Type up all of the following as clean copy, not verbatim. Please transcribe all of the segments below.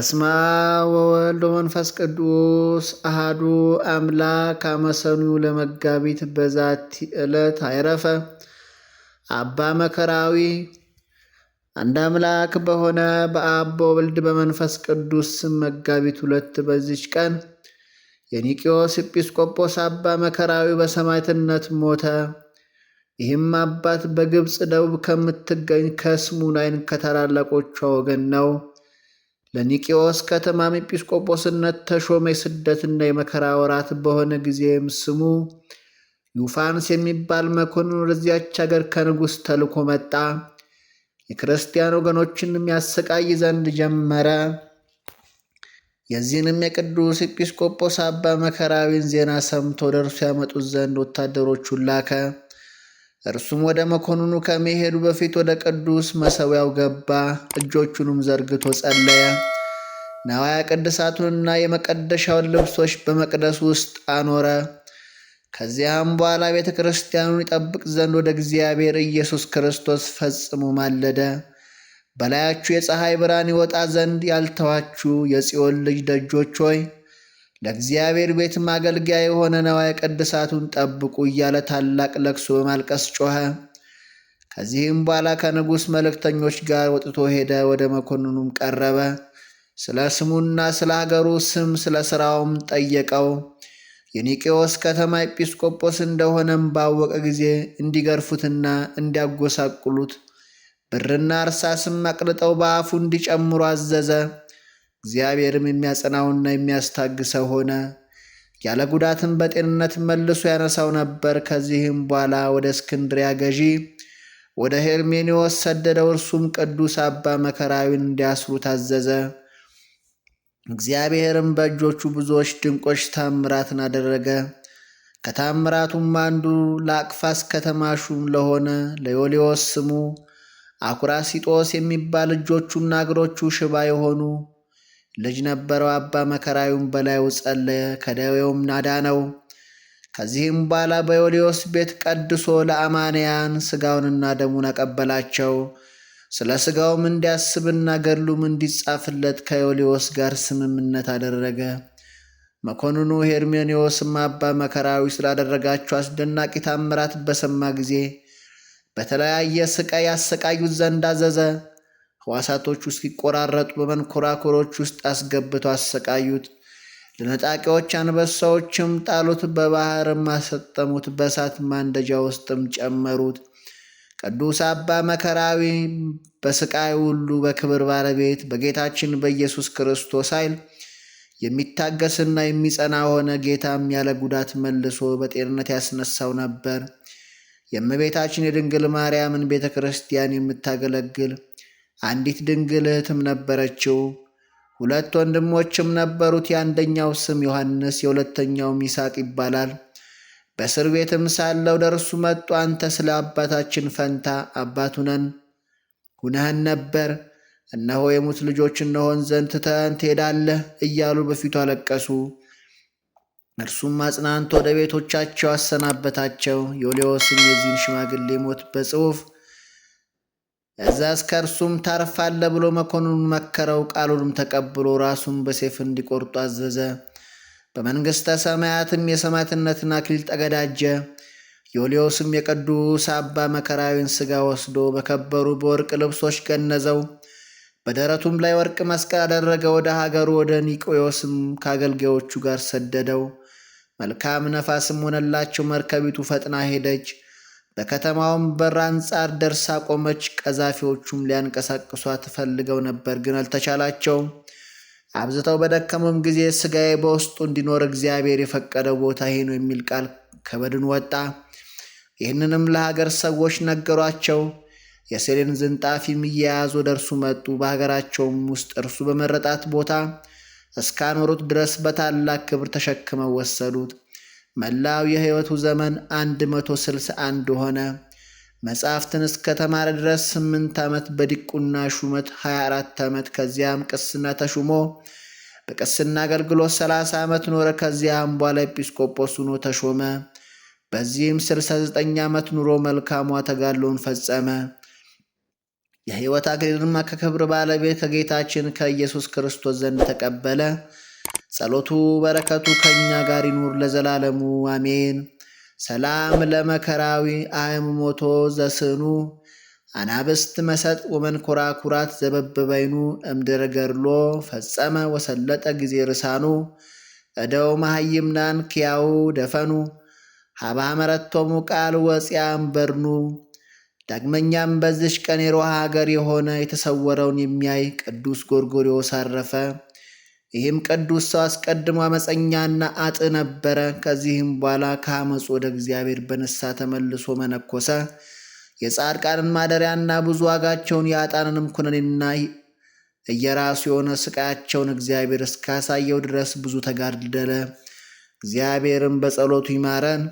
በስመ አብ ወወልድ ወመንፈስ ቅዱስ አሐዱ አምላክ አመሰኑ ለመጋቢት በዛቲ ዕለት አይረፈ አባ መከራዊ። አንድ አምላክ በሆነ በአብ በወልድ በመንፈስ ቅዱስ ስም መጋቢት 2 በዚች ቀን የኒቅዮስ ኤጲስቆጶስ አባ መከራዊ በሰማዕትነት ሞተ። ይህም አባት በግብፅ ደቡብ ከምትገኝ ከስሙናይን ከታላላቆቿ ወገን ነው። ለኒቅዮስ ከተማም ኤጲስቆጶስነት ተሾመ። የስደትና የመከራ ወራት በሆነ ጊዜም ስሙ ዩፋንስ የሚባል መኮንን ወደዚያች አገር ከንጉሥ ተልኮ መጣ። የክርስቲያን ወገኖችንም ያሰቃይ ዘንድ ጀመረ። የዚህንም የቅዱስ ኤጲስቆጶስ አባ መከራዊን ዜና ሰምቶ ወደ እርሱ ያመጡት ዘንድ ወታደሮቹን ላከ። እርሱም ወደ መኮንኑ ከመሄዱ በፊት ወደ ቅዱስ መሠዊያው ገባ። እጆቹንም ዘርግቶ ጸለየ። ነዋያ ቅድሳቱንና የመቀደሻውን ልብሶች በመቅደስ ውስጥ አኖረ። ከዚያም በኋላ ቤተ ክርስቲያኑን ይጠብቅ ዘንድ ወደ እግዚአብሔር ኢየሱስ ክርስቶስ ፈጽሞ ማለደ። በላያችሁ የፀሐይ ብርሃን ይወጣ ዘንድ ያልተዋችሁ የጽዮን ልጅ ደጆች ሆይ ለእግዚአብሔር ቤት ማገልገያ የሆነ ነዋየ ቅድሳቱን ጠብቁ እያለ ታላቅ ለቅሶ በማልቀስ ጮኸ። ከዚህም በኋላ ከንጉሥ መልእክተኞች ጋር ወጥቶ ሄደ። ወደ መኮንኑም ቀረበ። ስለ ስሙና ስለ ሀገሩ ስም ስለ ሥራውም ጠየቀው። የኒቅዮስ ከተማ ኤጲስቆጶስ እንደሆነም ባወቀ ጊዜ እንዲገርፉትና እንዲያጎሳቁሉት ብርና እርሳስም አቅልጠው በአፉ እንዲጨምሩ አዘዘ። እግዚአብሔርም የሚያጸናውና የሚያስታግሰው ሆነ። ያለ ጉዳትም በጤንነት መልሶ ያነሳው ነበር። ከዚህም በኋላ ወደ እስክንድሪያ ገዢ ወደ ሄርሜኔዎስ ሰደደው። እርሱም ቅዱስ አባ መከራዊን እንዲያስሩ ታዘዘ። እግዚአብሔርም በእጆቹ ብዙዎች ድንቆች ታምራትን አደረገ። ከታምራቱም አንዱ ለአቅፋስ ከተማ ሹም ለሆነ ለዮልዮስ ስሙ አኩራሲጦስ የሚባል እጆቹና እግሮቹ ሽባ የሆኑ ልጅ ነበረው። አባ መከራዊም በላዩ ጸለየ፣ ከደዌውም አዳነው። ከዚህም በኋላ በዮልዮስ ቤት ቀድሶ ለአማንያን ሥጋውንና ደሙን አቀበላቸው። ስለ ሥጋውም እንዲያስብና ገድሉም እንዲጻፍለት ከዮልዮስ ጋር ስምምነት አደረገ። መኮንኑ ሄርሜኔዎስም አባ መከራዊ ስላደረጋቸው አስደናቂ ታምራት በሰማ ጊዜ በተለያየ ሥቃይ ያሰቃዩት ዘንድ አዘዘ። ሕዋሳቶቹ እስኪቆራረጡ በመንኮራኩሮች ውስጥ አስገብተው አሰቃዩት። ለነጣቂዎች አንበሳዎችም ጣሉት፣ በባሕርም አሰጠሙት፣ በእሳት ማንደጃ ውስጥም ጨመሩት። ቅዱስ አባ መከራዊ በሥቃይ ሁሉ በክብር ባለቤት በጌታችን በኢየሱስ ክርስቶስ ኃይል የሚታገስና የሚጸና ሆነ። ጌታም ያለ ጉዳት መልሶ በጤንነት ያስነሳው ነበር። የእመቤታችን የድንግል ማርያምን ቤተ ክርስቲያን የምታገለግል አንዲት ድንግል እህትም ነበረችው። 2 ወንድሞችም ነበሩት። የአንደኛው ስም ዮሐንስ፣ የሁለተኛውም ይስሐቅ ይባላል። በእስር ቤትም ሳለው ደርሱ መጡ። አንተ ስለ አባታችን ፈንታ አባት ሁነህን ነበር። እነሆ የሙት ልጆች እንሆን ዘንድ ትተኸን ትሄዳለህ እያሉ በፊቱ አለቀሱ። እርሱም አጽናንቶ ወደ ቤቶቻቸው አሰናበታቸው። ዮልዮስም የዚህን ሽማግሌ ሞት በጽሑፍ እዛዝ ከእርሱም ታርፋለህ ብሎ መኮንኑን መከረው። ቃሉንም ተቀብሎ ራሱን በሰይፍ እንዲቆርጡ አዘዘ። በመንግሥተ ሰማያትም የሰማዕትነትን አክሊል ተቀዳጀ። ዮልዮስም የቅዱስ አባ መከራዊን ሥጋ ወስዶ በከበሩ በወርቅ ልብሶች ገነዘው። በደረቱም ላይ ወርቅ መስቀል አደረገ። ወደ ሀገሩ ወደ ኒቅዮስም ከአገልጋዮቹ ጋር ሰደደው። መልካም ነፋስም ሆነላቸው። መርከቢቱ ፈጥና ሄደች። በከተማውም በር አንጻር ደርሳ ቆመች። ቀዛፊዎቹም ሊያንቀሳቅሷት ፈልገው ነበር፣ ግን አልተቻላቸውም። አብዝተው በደከሙም ጊዜ ሥጋዬ በውስጡ እንዲኖር እግዚአብሔር የፈቀደው ቦታ ይሄ ነው የሚል ቃል ከበድን ወጣ። ይህንንም ለሀገር ሰዎች ነገሯቸው። የሰሌን ዝንጣፊም እየያዙ ወደ እርሱ መጡ። በሀገራቸውም ውስጥ እርሱ በመረጣት ቦታ እስካኖሩት ድረስ በታላቅ ክብር ተሸክመው ወሰዱት። መላው የሕይወቱ ዘመን 161 ሆነ። መጻሕፍትን እስከ ተማረ ድረስ 8 ዓመት በዲቁና ሹመት 24 ዓመት። ከዚያም ቅስና ተሹሞ በቅስና አገልግሎት 30 ዓመት ኖረ። ከዚያም በኋላ ኤጲስቆጶስ ሆኖ ተሾመ። በዚህም 69 ዓመት ኑሮ መልካሟ ተጋድሎውን ፈጸመ። የሕይወት አክሊልንም ከክብር ባለቤት ከጌታችን ከኢየሱስ ክርስቶስ ዘንድ ተቀበለ። ጸሎቱ በረከቱ ከእኛ ጋር ይኑር ለዘላለሙ አሜን። ሰላም ለመከራዊ አእምሞቶ ዘስኑ አናብስት መሰጥ ወመንኮራኩራት ዘበበበይኑ እምድረ ገድሎ ፈጸመ ወሰለጠ ጊዜ ርሳኑ እደው መሃይምናን ኪያው ደፈኑ ሀባ መረቶሙ ቃል ወፂያም በርኑ። ዳግመኛም በዚሽ ቀን የሮሃ ሀገር የሆነ የተሰወረውን የሚያይ ቅዱስ ጎርጎርዮስ አረፈ። ይህም ቅዱስ ሰው አስቀድሞ አመፀኛና አጥ ነበረ። ከዚህም በኋላ ከአመፁ ወደ እግዚአብሔር በንስሐ ተመልሶ መነኮሰ። የጻድቃንን ማደሪያና ብዙ ዋጋቸውን የአጣንንም ኩነኔና እየራሱ የሆነ ስቃያቸውን እግዚአብሔር እስካሳየው ድረስ ብዙ ተጋደለ። እግዚአብሔርም በጸሎቱ ይማረን፣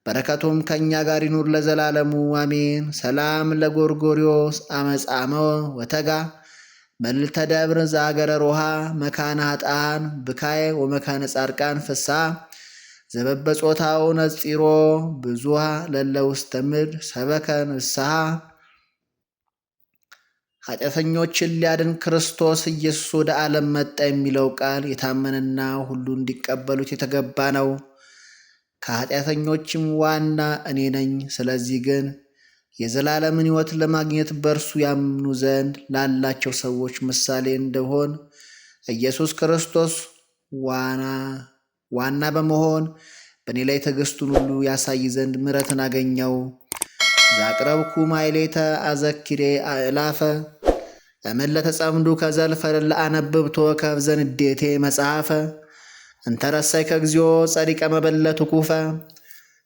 በረከቱም ከእኛ ጋር ይኑር ለዘላለሙ አሜን። ሰላም ለጎርጎርዮስ አመፃመ ወተጋ መልዕልተ ደብር ዘአገረ ሮሃ መካነ ኃጥአን ብካየ ወመካነ ጻድቃን ፍስሐ ዘበበጾታው ነጺሮ ብዙሃ ለለ ውስተ ምድር ሰበከ ንስሐ። ኃጢአተኞችን ሊያድን ክርስቶስ ኢየሱስ ወደ ዓለም መጣ የሚለው ቃል የታመነና ሁሉ እንዲቀበሉት የተገባ ነው። ከኃጢአተኞችም ዋና እኔ ነኝ። ስለዚህ ግን የዘላለምን ሕይወት ለማግኘት በእርሱ ያምኑ ዘንድ ላላቸው ሰዎች ምሳሌ እንደሆን ኢየሱስ ክርስቶስ ዋና በመሆን በእኔ ላይ ትዕግሥቱን ሁሉ ያሳይ ዘንድ ምሕረትን አገኘው። ዛቅረብኩ ማይሌተ አዘኪሬ አእላፈ እምእለ ተጸምዱ ከዘልፈ ለአነብብቶ ከብዘን እዴቴ መጽሐፈ እንተረሳይ ከግዚኦ ጸዲቀ መበለቱ ኩፈ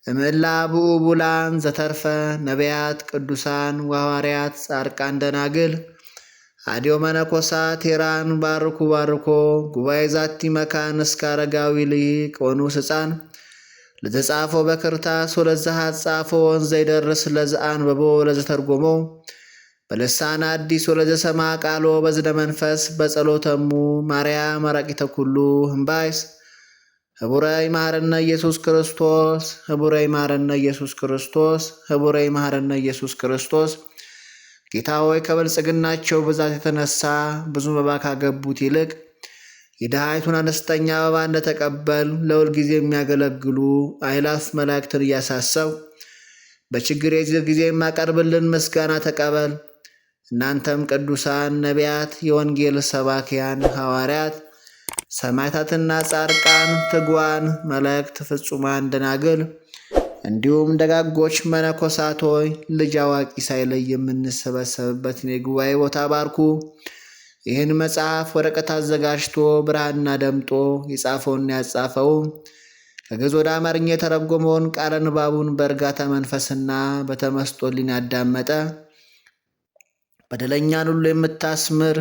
እምእላ ብኡ ቡላን ዘተርፈ ነቢያት ቅዱሳን ወሐዋርያት ጻድቃን ደናግል አዲዮ መነኮሳት ቴራን ባርኩ ባርኮ ጉባኤ ዛቲ መካን እስከ አረጋዊ ልሂቅ ወንዑስ ሕፃን ለተጻፈው በክርታስ ወለዘሃት ጻፎ ወንዘይደርስ ለዘአንበቦ ወለዘተርጎሞ በልሳነ አዲስ ወለዘሰማ ቃሎ በዝነ መንፈስ በጸሎተሙ ማርያም አራቂተ ኩሉ እምባይስ ህቡረ ይማረነ ኢየሱስ ክርስቶስ ህቡረ ይማረነ ኢየሱስ ክርስቶስ ህቡረ ይማረነ ኢየሱስ ክርስቶስ። ጌታ ሆይ ከብልጽግናቸው ብዛት የተነሳ ብዙ መባ ካገቡት ይልቅ የድሃይቱን አነስተኛ መባ እንደተቀበል ለሁል ጊዜ የሚያገለግሉ አእላፍ መላእክትን እያሳሰብ በችግር ጊዜ የማቀርብልን ምስጋና ተቀበል። እናንተም ቅዱሳን ነቢያት፣ የወንጌል ሰባኪያን ሐዋርያት፣ ሰማዕታትና ጻድቃን፣ ትጉዋን መላእክት፣ ፍጹማን ደናግል እንዲሁም ደጋጎች መነኮሳት ሆይ ልጅ አዋቂ ሳይለይ የምንሰበሰብበትን የጉባኤ ቦታ ባርኩ። ይህን መጽሐፍ ወረቀት አዘጋጅቶ ብራና ደምጦ የጻፈውና ያጻፈው ከግዕዝ ወደ አማርኛ የተረጎመውን ቃለ ንባቡን በእርጋታ መንፈስና በተመስጦ ሕሊና ያዳመጠ በደለኛን ሁሉ የምታስምር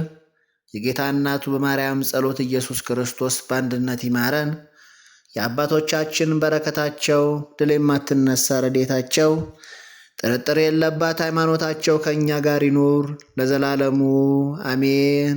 የጌታ እናቱ በማርያም ጸሎት ኢየሱስ ክርስቶስ በአንድነት ይማረን። የአባቶቻችን በረከታቸው ድል የማትነሳ ረድኤታቸው ጥርጥር የለባት ሃይማኖታቸው ከእኛ ጋር ይኑር ለዘላለሙ አሜን።